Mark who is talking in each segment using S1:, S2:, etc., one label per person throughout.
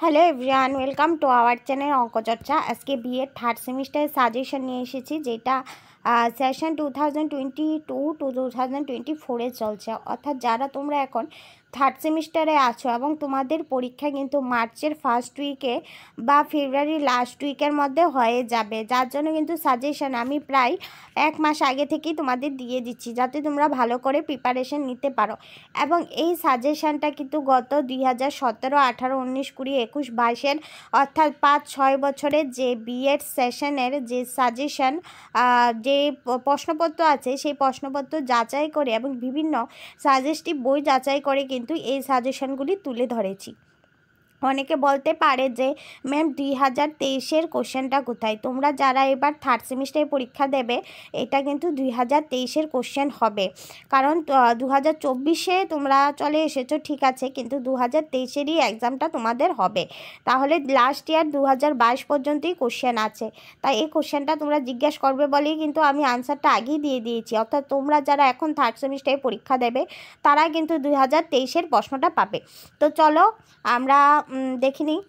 S1: Hello everyone, welcome to our channel অঙ্ক চর্চা। আজকে বিএড থার্ড সেমিস্টারের সাজেশন নিয়ে এসেছি, যেটা সেশন 2022-2024 চলছে। অর্থাৎ যারা তোমরা এখন থার্ড সেমিস্টারে আছো এবং তোমাদের পরীক্ষা কিন্তু মার্চের ফার্স্ট উইকে বা ফেব্রুয়ারির লাস্ট উইকের মধ্যে হয়ে যাবে, যার জন্য কিন্তু সাজেশন আমি প্রায় 1 মাস আগে থেকেই তোমাদের দিয়ে দিচ্ছি, যাতে তোমরা ভালো করে প্রিপারেশন নিতে পারো। এবং এই সাজেশানটা কিন্তু গত 2017, 18, 19, 20, 21, 22 অর্থাৎ 5-6 বছরের যে বিএড সেশনের যে সাজেশান, যে প্রশ্নপত্র আছে, সেই প্রশ্নপত্র যাচাই করে এবং বিভিন্ন সাজেস্টিভ বই যাচাই করে কিন্তু এই সাজেশানগুলি তুলে ধরেছি। অনেকে বলতে পারে যে ম্যাম 2023-এর কোশ্চেনটা কোথায়? তোমরা যারা এবার থার্ড সেমিস্টারে পরীক্ষা দেবে, এটা কিন্তু 2023-এর কোশ্চেন হবে, কারণ 2024-এ তোমরা চলে এসেছো, ঠিক আছে, কিন্তু 2023-এরই এক্সামটা তোমাদের হবে। তাহলে লাস্ট ইয়ার 2022 পর্যন্তই কোশ্চেন আছে, তাই এই কোশ্চেনটা তোমরা জিজ্ঞেস করবে বলেই কিন্তু আমি আনসারটা আগেই দিয়ে দিয়েছি। অর্থাৎ তোমরা যারা এখন থার্ড সেমিস্টারে পরীক্ষা দেবে, তারা কিন্তু 2023-এর প্রশ্নটা পাবে। তো চলো আমরা দেখে নিই।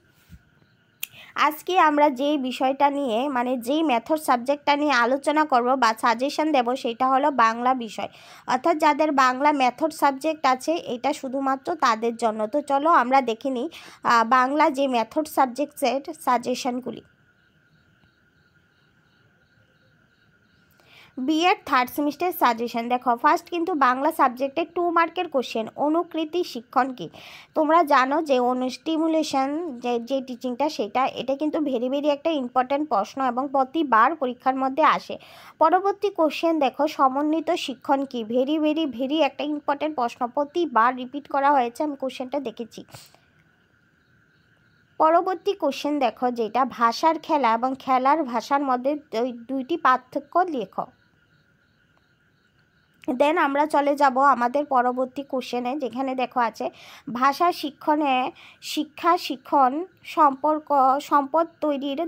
S1: আজকে আমরা যেই বিষয়টা নিয়ে, মানে যেই মেথড সাবজেক্টটা নিয়ে আলোচনা করব বা সাজেশন দেব, সেটা হলো বাংলা বিষয়। অর্থাৎ যাদের বাংলা মেথড সাবজেক্ট আছে, এটা শুধুমাত্র তাদের জন্য। তো চলো আমরা দেখে নিই বাংলা যে মেথড সাবজেক্টের সাজেশনগুলি। বিএড থার্ড সেমিস্টার সাজেশন দেখো, ফার্স্ট কিন্তু বাংলা সাবজেক্টে 2 মার্কের কোশ্চেন, অনুকৃতি শিক্ষণ কি? তোমরা জানো যে স্টিমুলেশন যে টিচিংটা, এটা কিন্তু ভেরি একটা ইম্পর্ট্যান্ট প্রশ্ন এবং প্রতিবার পরীক্ষার মধ্যে আসে। পরবর্তী কোশ্চেন দেখো, সমন্বিত শিক্ষণ কি? ভেরি একটা ইম্পর্ট্যান্ট প্রশ্ন, প্রতিবার রিপিট করা হয়েছে, আমি কোশ্চেনটা দেখেছি। পরবর্তী কোশ্চেন দেখো, যেটা ভাষার খেলা এবং খেলার ভাষার মধ্যে দুইটি পার্থক্য লেখো। দেন আমরা চলে যাব আমাদের পরবর্তী কোশ্চেনে, যেখানে দেখো আছে ভাষা শিক্ষণে শিক্ষণ সম্পদ তৈরির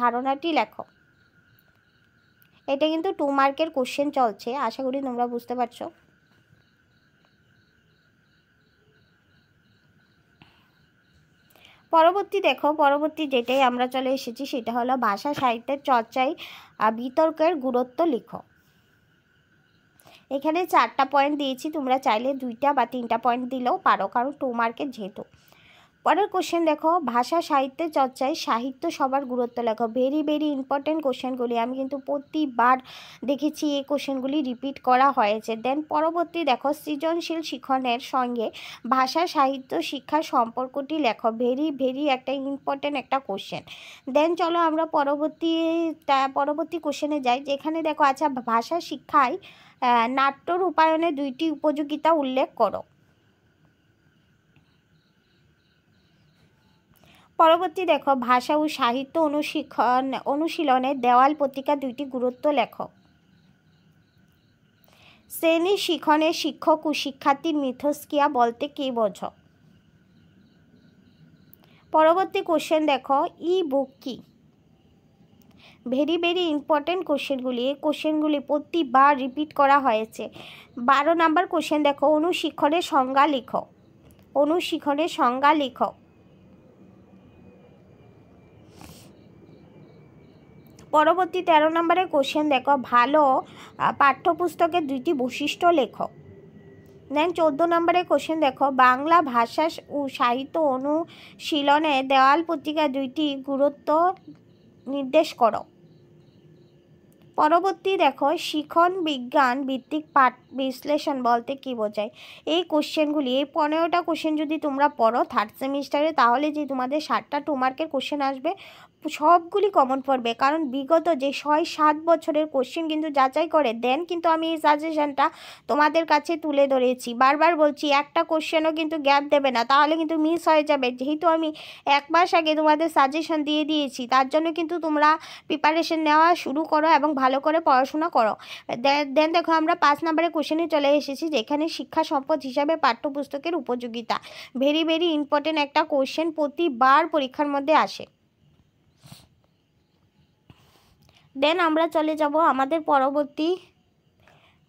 S1: ধারণাটি লেখো। এটা কিন্তু 2 মার্কের কোশ্চেন চলছে, আশা করি তোমরা বুঝতে পারছো। পরবর্তী যেটাই আমরা চলে এসেছি, সেটা হলো ভাষা সাহিত্যের চর্চায় বিতর্কের গুরুত্ব লিখো। এখানে 4টা পয়েন্ট দিয়েছি, তোমরা চাইলে 2টা বা 3টা পয়েন্ট দিলেও পারো, কারণ 2 মার্কের যেহেতু। পরের কোশ্চেন দেখো, ভাষা সাহিত্যের চর্চায় সাহিত্য সবার গুরুত্ব লেখো। ভেরি ইম্পর্টেন্ট কোশ্চেনগুলি, আমি কিন্তু প্রতিবার দেখেছি এই কোশ্চেনগুলি রিপিট করা হয়েছে। দেন পরবর্তী দেখো, সৃজনশীল শিক্ষণের সঙ্গে ভাষা সাহিত্য শিক্ষার সম্পর্কটি লেখো। ভেরি একটা ইম্পর্টেন্ট একটা কোশ্চেন। দেন চলো আমরা পরবর্তী কোশ্চেনে যাই, যেখানে দেখো আচ্ছা, ভাষা শিক্ষায় নাট্য রূপায়ণে 2টি উপযোগিতা উল্লেখ করো। পরবর্তী দেখো, ভাষা ও সাহিত্য অনুশীলনে দেওয়াল পত্রিকা 2টি গুরুত্ব লেখো। শ্রেণী শিক্ষণে শিক্ষক ও শিক্ষার্থীর মিথস্ক্রিয়া বলতে কী বোঝো? পরবর্তী কোশ্চেন দেখো, ই বুক কি? ভেরি ইম্পর্টেন্ট কোশ্চেনগুলি, এই কোশ্চেনগুলি প্রতিবার রিপিট করা হয়েছে। 12 নম্বর কোশ্চেন দেখো, অনুশিক্ষণের সংজ্ঞা লিখো। পরবর্তী 13 নম্বরের কোশ্চেন দেখো, ভালো পাঠ্যপুস্তকের 2টি বৈশিষ্ট্য লেখো। দেন 14 নম্বরের কোশ্চেন দেখো, বাংলা ভাষা ও সাহিত্য অনুশীলনে দেওয়াল পত্রিকা 2টি গুরুত্ব নির্দেশ করো। পরবর্তী দেখো, শিখন বিজ্ঞান ভিত্তিক পাঠ বিশ্লেষণ বলতে কী বোঝায়? এই কোশ্চেনগুলি, এই 15টা কোশ্চেন যদি তোমরা পড়ো থার্ড সেমিস্টারে, তাহলে যে তোমাদের 7টা 2 মার্কের কোশ্চেন আসবে, সবগুলি কমন পড়বে, কারণ বিগত যে 6-7 বছরের কোশ্চেন কিন্তু যাচাই করে দেন কিন্তু আমি এই সাজেশনটা তোমাদের কাছে তুলে ধরেছি। বারবার বলছি, একটা কোশ্চেনও কিন্তু গ্যাপ দেবে না, তাহলে কিন্তু মিস হয়ে যাবে। যেহেতু আমি 1 মাস আগে তোমাদের সাজেশন দিয়ে দিয়েছি, তার জন্য কিন্তু তোমরা প্রিপারেশন নেওয়া শুরু করো এবং ভালো করে পড়াশোনা করো। দেন দেখো, আমরা 5 নম্বরের কোশ্চেনে চলে এসেছি, যেখানে শিক্ষা সম্পদ হিসাবে পাঠ্যপুস্তকের উপযোগিতা। ভেরি ইম্পর্টেন্ট একটা কোশ্চেন, প্রতিবার পরীক্ষার মধ্যে আসে। দেন আমরা চলে যাব আমাদের পরবর্তী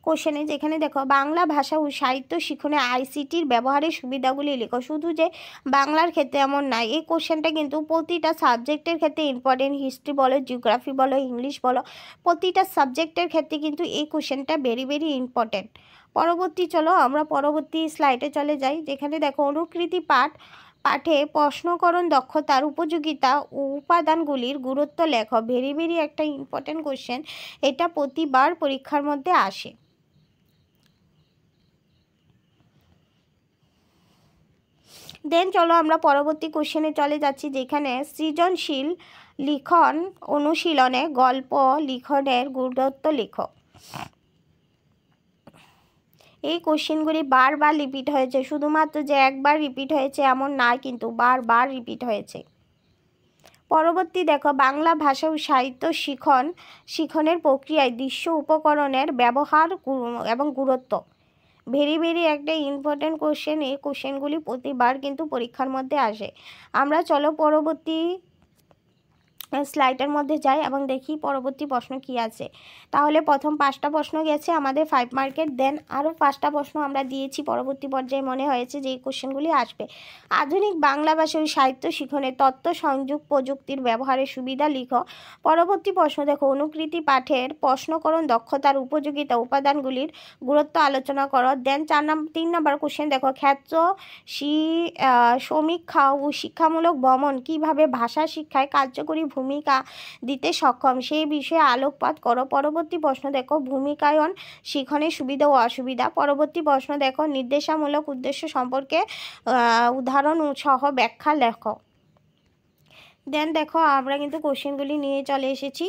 S1: কোশ্চেনে যেখানে দেখো বাংলা ভাষা ও সাহিত্য শিক্ষণে আইসিটির ব্যবহারের সুবিধাগুলি লেখো। শুধু যে বাংলার ক্ষেত্রে এমন নয়, এই কোশ্চেনটা কিন্তু প্রতিটা সাবজেক্টের ক্ষেত্রে ইম্পর্টেন্ট। হিস্ট্রি বলো, জিওগ্রাফি বলো, ইংলিশ বলো, প্রতিটা সাবজেক্টের ক্ষেত্রে কিন্তু এই কোশ্চেনটা ভেরি ভেরি ইম্পর্টেন্ট। পরবর্তী চলো আমরা পরবর্তী স্লাইডে চলে যাই। যেখানে দেখো অনুকৃতি পাঠে প্রশ্নকরণ দক্ষতার উপযোগিতা ও উপাদানগুলির গুরুত্ব লেখো। ভেরি ভেরি একটা ইম্পর্টেন্ট কোশ্চেন, এটা প্রতিবার পরীক্ষার মধ্যে আসে। দেন চলো আমরা পরবর্তী কোশ্চেনে চলে যাচ্ছি, যেখানে সৃজনশীল লিখন অনুশীলনে গল্প লিখনের গুরুত্ব লেখো। এই কোশ্চেনগুলি বারবার রিপিট হয়েছে, শুধুমাত্র যে একবার রিপিট হয়েছে এমন না, কিন্তু বারবার রিপিট হয়েছে। পরবর্তী দেখো বাংলা ভাষা ও সাহিত্য শিখনের প্রক্রিয়ায় দৃশ্য উপকরণের ব্যবহার এবং গুরুত্ব। ভেরি ভেরি একটা ইম্পর্টেন্ট কোশ্চেন। এই কোশ্চেনগুলি প্রতিবার কিন্তু পরীক্ষার মধ্যে আসে। আমরা চলো পরবর্তী স্লাইডের মধ্যে যাই এবং দেখি পরবর্তী প্রশ্ন কি আছে। তাহলে প্রথম 5টা প্রশ্ন গেছে আমাদের 5 মার্কের। দেন আরও 5টা প্রশ্ন আমরা দিয়েছি পরবর্তী পর্যায়ে, মনে হয়েছে যে এই কোশ্চেনগুলি আসবে। আধুনিক বাংলা ভাষা ও সাহিত্য শিখনে তথ্য সংযোগ প্রযুক্তির ব্যবহারের সুবিধা লিখো। পরবর্তী প্রশ্ন দেখো অনুকৃতি পাঠের প্রশ্নকরণ দক্ষতার উপযোগিতা উপাদানগুলির গুরুত্ব আলোচনা করো। দেন 3 নম্বর কোশ্চেন দেখো ক্ষেত্র সমীক্ষা ও শিক্ষামূলক ভ্রমণ কীভাবে ভাষা শিক্ষায় কার্যকরী ভূমিকা দিতে সক্ষম, সেই বিষয়ে আলোকপাত করো। পরবর্তী প্রশ্ন দেখো ভূমিকায়ন শিখনের সুবিধা ও অসুবিধা। পরবর্তী প্রশ্ন দেখো নির্দেশামূলক উদ্দেশ্য সম্পর্কে উদাহরণ সহ ব্যাখ্যা লেখো। দেন দেখো আমরা কিন্তু কোশ্চেনগুলি নিয়ে চলে এসেছি।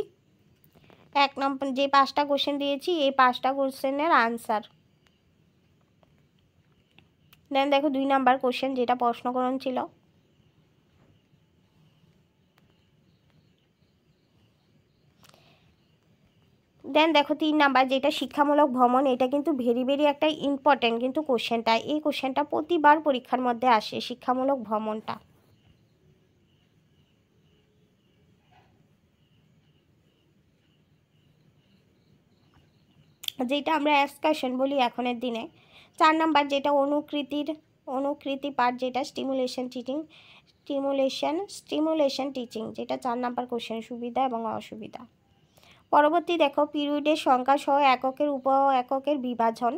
S1: 1 নম্বর যে 5টা কোশ্চেন দিয়েছি, এই 5টা কোশ্চেনের আনসার। দেন দেখো 2 নম্বর কোশ্চেন যেটা প্রশ্নকরণ ছিল। দেন দেখো 3 নাম্বার যেটা শিক্ষামূলক ভ্রমণ, এটা কিন্তু ভেরি ভেরি একটা ইম্পর্টেন্ট কিন্তু কোশ্চেনটা। এই কোশ্চেনটা প্রতিবার পরীক্ষার মধ্যে আসে, শিক্ষামূলক ভ্রমণটা। যেটা আমরা এক্সকারশন বলি এখনের দিনে। 4 নাম্বার যেটা অনুকৃতি পাঠ, যেটা স্টিমুলেশন টিচিং, যেটা 4 নাম্বার কোশ্চেন, সুবিধা এবং অসুবিধা। পরবর্তী দেখো পিরিয়ডের সংখ্যা সহ এককের উপ এককের বিভাজন।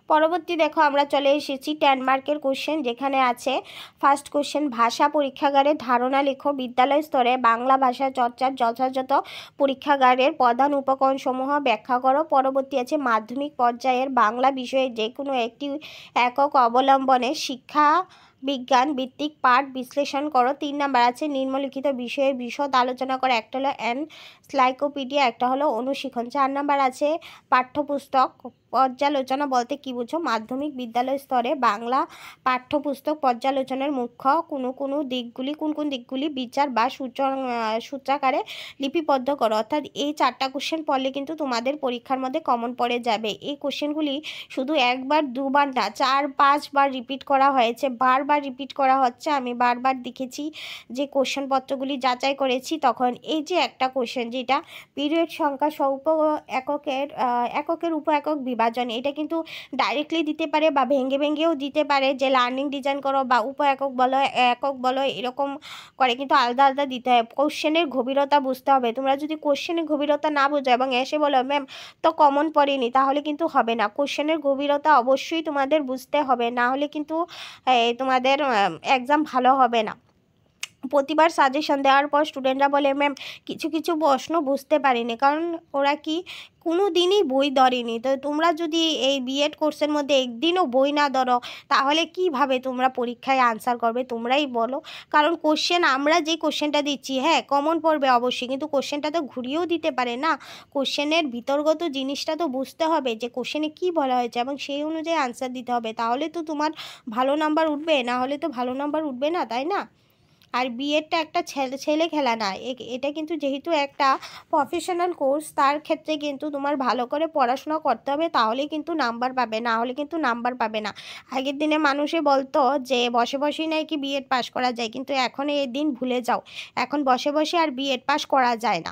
S1: পরবর্তী দেখো আমরা চলে এসেছি 10 মার্কের কোশ্চেন, যেখানে আছে ফার্স্ট কোশ্চেন ভাষা পরীক্ষাগারের ধারণা লেখো। বিদ্যালয় স্তরে বাংলা ভাষা চর্চার যথাযথ পরীক্ষাগারের প্রধান উপকরণসমূহ ব্যাখ্যা করো। পরবর্তী আছে মাধ্যমিক পর্যায়ের বাংলা বিষয়ে যে কোনো একটি একক অবলম্বনে শিক্ষা বিজ্ঞান ভিত্তিক পাঠ বিশ্লেষণ করো। 3 নাম্বার আছে নিম্নলিখিত বিষয়ের বিশদ আলোচনা করো। একটা হলো এনসাইক্লোপিডিয়া, একটা হলো অনুশীলন। 4 নাম্বার আছে পাঠ্যপুস্তক পর্যালোচনা বলতে কি বুঝো। মাধ্যমিক বিদ্যালয় স্তরে বাংলা পাঠ্যপুস্তক পর্যালোচনার মুখ্য কোন কোন দিকগুলি বিচার বা সূত্রাকারে লিপিবদ্ধ করো। অর্থাৎ এই 4টা কোশ্চেন পড়লে কিন্তু তোমাদের পরীক্ষার মধ্যে কমন পড়ে যাবে। এই কোশ্চেনগুলি শুধু একবার দুবার না, 4-5 বার রিপিট করা হয়েছে, বারবার রিপিট করা হচ্ছে। আমি বারবার দেখেছি যে কোশ্চেনপত্রগুলি যাচাই করেছি, তখন এই যে একটা কোশ্চেন যেটা পিরিয়ড সংখ্যা সহ এককের উপ একক বিভাজন, এটা কিন্তু ডাইরেক্টলি দিতে পারে বা ভেঙে ভেঙেও দিতে পারে, যে লার্নিং ডিজাইন করো বা উপ একক বলো এরকম করে কিন্তু আলাদা আলাদা দিতে হয়। কোশ্চেনের গভীরতা বুঝতে হবে। তোমরা যদি কোশ্চেনের গভীরতা না বোঝো এবং এসে বলো ম্যাম তো কমন পড়েনি, তাহলে কিন্তু হবে না। কোশ্চেনের গভীরতা অবশ্যই তোমাদের বুঝতে হবে, না হলে কিন্তু তোমাদের এক্সাম ভালো হবে না। প্রতিবার সাজেশন দেওয়ার পর স্টুডেন্টরা বলে ম্যাম কিছু কিছু প্রশ্ন বুঝতে পারিনি, কারণ ওরা কি কোনো দিনই বই ধরেনি। তো তোমরা যদি এই বিএড কোর্সের মধ্যে একদিনও বই না ধরো, তাহলে কিভাবে তোমরা পরীক্ষায় আনসার করবে তোমরাই বলো। কারণ কোশ্চেন আমরা যে কোশ্চেনটা দিচ্ছি, হ্যাঁ কমন পড়বে অবশ্যই, কিন্তু কোশ্চেনটা তো ঘুরিয়েও দিতে পারে না। কোশ্চেনের ভিতরগত জিনিসটা তো বুঝতে হবে যে কোশ্চেনে কী বলা হয়েছে, এবং সেই অনুযায়ী আনসার দিতে হবে। তাহলে তো তোমার ভালো নাম্বার উঠবে, না হলে তো ভালো নাম্বার উঠবে না, তাই না? আর বিএডটা একটা ছেলে খেলা না, এটা কিন্তু যেহেতু একটা প্রফেশনাল কোর্স, তার ক্ষেত্রে কিন্তু তোমার ভালো করে পড়াশোনা করতে হবে, তাহলেই কিন্তু নাম্বার পাবে, না হলে কিন্তু নাম্বার পাবে না। আগের দিনে মানুষে বলতো যে বসে বসেই নাকি বিএড পাস করা যায়, কিন্তু এখন এই দিন ভুলে যাও। এখন বসে বসে আর বিএড পাস করা যায় না।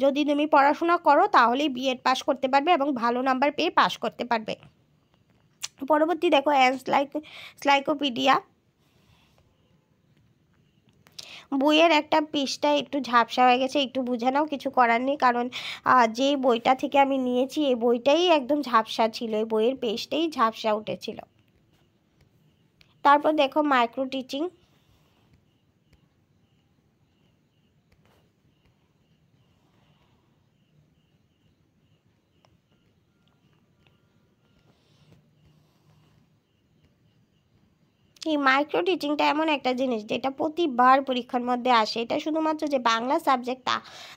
S1: যদি তুমি পড়াশোনা করো তাহলেই বিএড পাস করতে পারবে এবং ভালো নাম্বার পেয়ে পাস করতে পারবে। পরবর্তী দেখো এনসাইক্লোপিডিয়া। বইয়ের একটা পৃষ্ঠা একটু ঝাপসা হয়ে গেছে, একটু বুঝে নাও, কিছু করার নেই, কারণ যে বইটা থেকে আমি নিয়েছি এই বইটাই একদম ঝাপসা ছিল, এই বইয়ের পেজটাই ঝাপসা উঠেছিল। তারপর দেখো মাইক্রো টিচিং। এই মাইক্রো টিচিংটা এমন একটা জিনিস যেটা প্রতিবার পরীক্ষার মধ্যে আসে। এটা শুধুমাত্র যে বাংলা সাবজেক্ট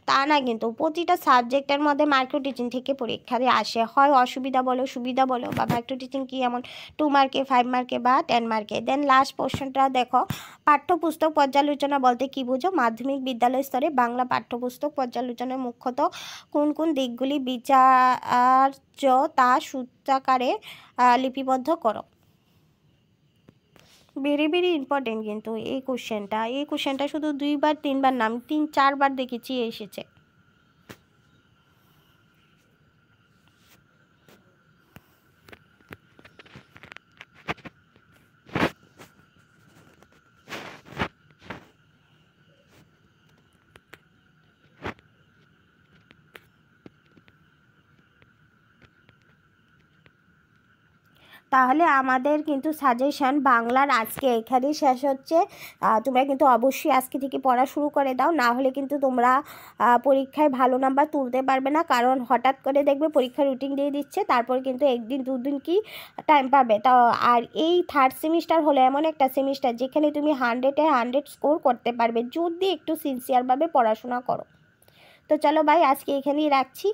S1: তা না, কিন্তু প্রতিটা সাবজেক্টের মধ্যে মাইক্রো টিচিং থেকে পরীক্ষায় আসে, হয় অসুবিধা বলো সুবিধা বলো, বা মাইক্রো টিচিং কি এমন 2 মার্কে 5 মার্কে বা 10 মার্কে। দেন লাস্ট কোশ্চেনটা দেখো, পাঠ্যপুস্তক পর্যালোচনা বলতে কি বুঝো? মাধ্যমিক বিদ্যালয় স্তরে বাংলা পাঠ্যপুস্তক পর্যালোচনায় মুখ্যত কোন কোন দিকগুলি বিচার্য তা সূত্রাকারে লিপিবদ্ধ করো। ভেরি ভেরি ইম্পর্টেন্ট কিন্তু এই কোশ্চেনটা শুধু 2 বার 3 বার না, আমি 3-4 বার দেখেছি এসেছে। তাহলে আমাদের কিন্তু সাজেশন বাংলার আজকে এখানেই শেষ হচ্ছে। তোমরা কিন্তু অবশ্যই আজকে থেকে পড়া শুরু করে দাও, না হলে কিন্তু তোমরা পরীক্ষায় ভালো নাম্বার তুলতে পারবে না, কারণ হঠাৎ করে দেখবে পরীক্ষার রুটিন দিয়ে দিচ্ছে, তারপর কিন্তু 1 দিন 2 দিন কি টাইম পাবে। তা আর এই 3rd সেমিস্টার হলো এমন একটা সেমিস্টার যেখানে তুমি 100-এ 100 স্কোর করতে পারবে যদি একটু সিনসিয়ারভাবে পড়াশোনা করো। তো চলো ভাই, আজকে এখানেই রাখছি।